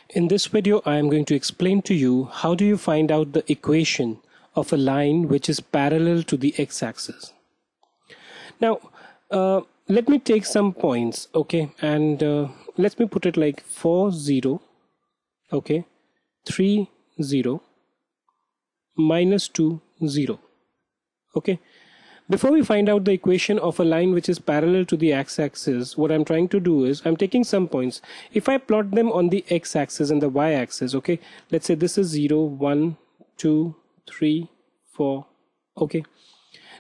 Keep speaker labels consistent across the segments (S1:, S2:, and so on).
S1: In this video, I am going to explain to you how do you find out the equation of a line which is parallel to the x-axis. Now, let me take some points, okay, and let me put it like 4, 0, okay, 3, 0, minus 2, 0, okay. Before we find out the equation of a line which is parallel to the x-axis, what I'm trying to do is I'm taking some points. If I plot them on the x-axis and the y-axis, okay, let's say this is 0, 1, 2, 3, 4, okay.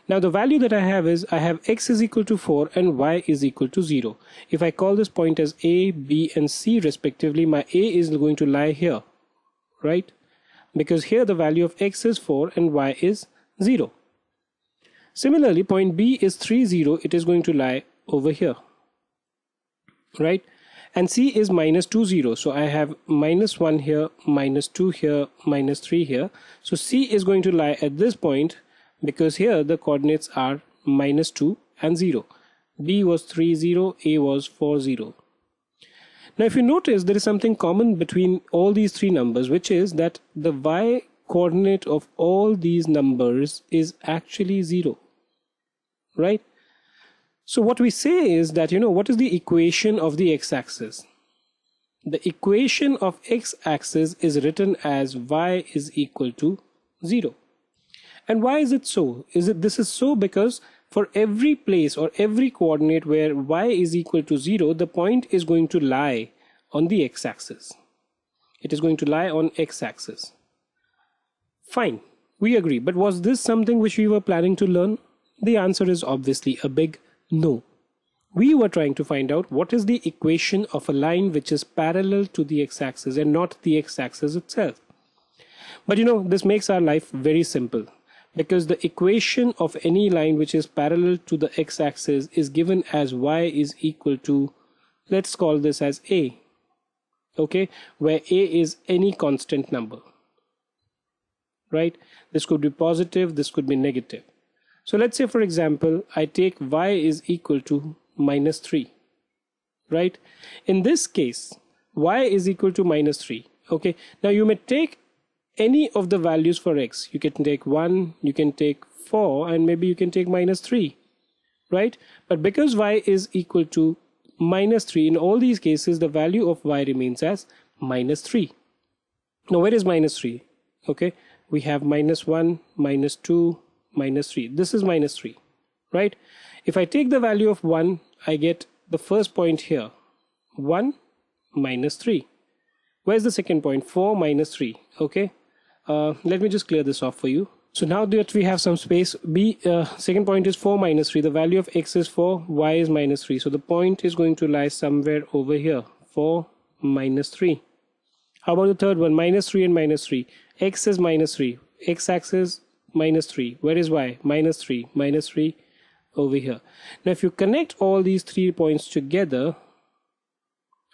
S1: Now the value that I have is I have x is equal to 4 and y is equal to 0. If I call this point as A, B and C respectively, my A is going to lie here, right? Because here the value of x is 4 and y is 0. Similarly, point B is 3, 0. It is going to lie over here, right? And C is minus 2, 0. So I have minus 1 here, minus 2 here, minus 3 here. So C is going to lie at this point because here the coordinates are minus 2 and 0. B was 3, 0. A was 4, 0. Now, if you notice, there is something common between all these three numbers, which is that the y coordinate of all these numbers is actually 0. Right? So what we say is that, what is the equation of the x-axis? The equation of x-axis is written as y is equal to 0. And why is it so? This is so because for every place or every coordinate where y is equal to 0, the point is going to lie on the x-axis. It is going to lie on x-axis. Fine, we agree. But was this something which we were planning to learn? The answer is obviously a big no. We were trying to find out what is the equation of a line which is parallel to the x-axis and not the x-axis itself. But this makes our life very simple because the equation of any line which is parallel to the x-axis is given as y is equal to, let's call this as a, okay, where a is any constant number, right? This could be positive, this could be negative. So let's say, for example, I take y is equal to minus 3, right? In this case, y is equal to minus 3, okay? Now you may take any of the values for x. You can take 1, you can take 4, and maybe you can take minus 3, right? But because y is equal to minus 3, in all these cases, the value of y remains as minus 3. Now where is minus 3? Okay, we have minus 1, minus 2, minus 3. This is minus 3, right? If I take the value of 1, I get the first point here, 1 minus 3. Where's the second point? 4 minus 3, okay? Let me just clear this off for you. So now that we have some space, second point is 4 minus 3. The value of x is 4, y is minus 3. So the point is going to lie somewhere over here, 4 minus 3. How about the third one? Minus 3 and minus 3. X is minus 3. X-axis minus 3. Where is y? Minus 3. Minus 3 over here. Now if you connect all these 3 points together,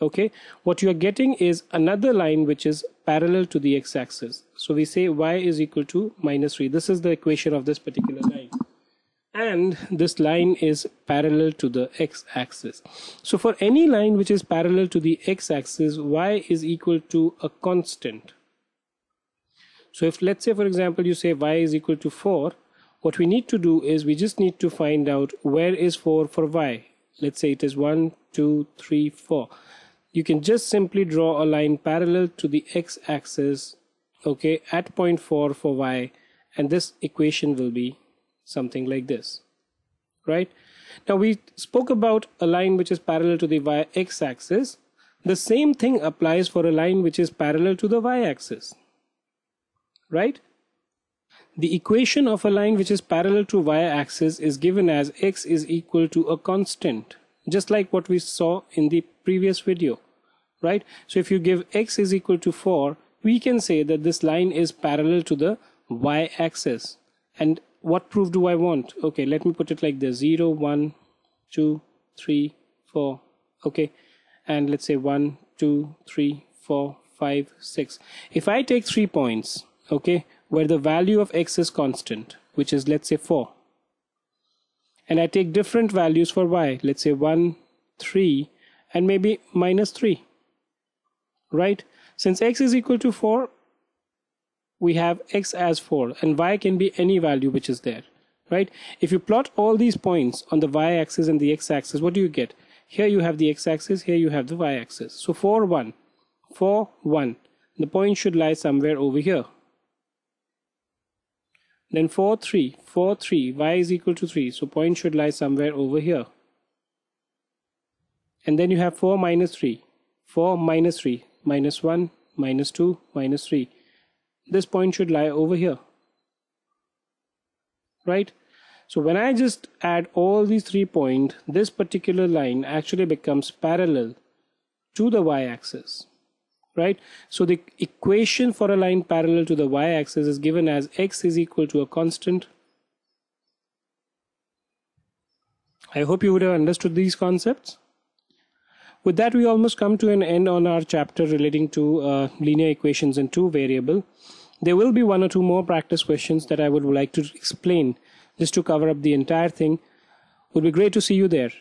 S1: okay, what you are getting is another line which is parallel to the x-axis. So we say y is equal to minus 3. This is the equation of this particular line. And this line is parallel to the x-axis. So for any line which is parallel to the x-axis, y is equal to a constant. So if, let's say, for example, you say y is equal to 4, what we need to do is we just need to find out where is 4 for y. Let's say it is 1, 2, 3, 4. You can just simply draw a line parallel to the x-axis, okay, at point 4 for y, and this equation will be something like this, right? Now we spoke about a line which is parallel to the x-axis. The same thing applies for a line which is parallel to the y-axis. Right? The equation of a line which is parallel to y-axis is given as x is equal to a constant, just like what we saw in the previous video, right? So if you give x is equal to 4, we can say that this line is parallel to the y-axis. And what proof do I want? Okay, let me put it like this: 0, 1, 2, 3, 4, okay, and let's say 1, 2, 3, 4, 5, 6. If I take 3 points, okay, where the value of x is constant, which is, let's say, 4, and I take different values for y, let's say 1, 3, and maybe minus 3, right? Since x is equal to 4, we have x as 4, and y can be any value which is there, right? If you plot all these points on the y-axis and the x-axis, what do you get? Here you have the x-axis, here you have the y-axis. So 4, 1, 4, 1. The point should lie somewhere over here. Then 4, 3, 4, 3, y is equal to 3, so point should lie somewhere over here. And then you have 4 minus 3, 4 minus 3, minus 1, minus 2, minus 3. This point should lie over here, right? So when I just add all these 3 points, this particular line actually becomes parallel to the y-axis, right? So the equation for a line parallel to the y-axis is given as x is equal to a constant. I hope you would have understood these concepts. With that, we almost come to an end on our chapter relating to linear equations in 2 variable. There will be 1 or 2 more practice questions that I would like to explain just to cover up the entire thing. It would be great to see you there.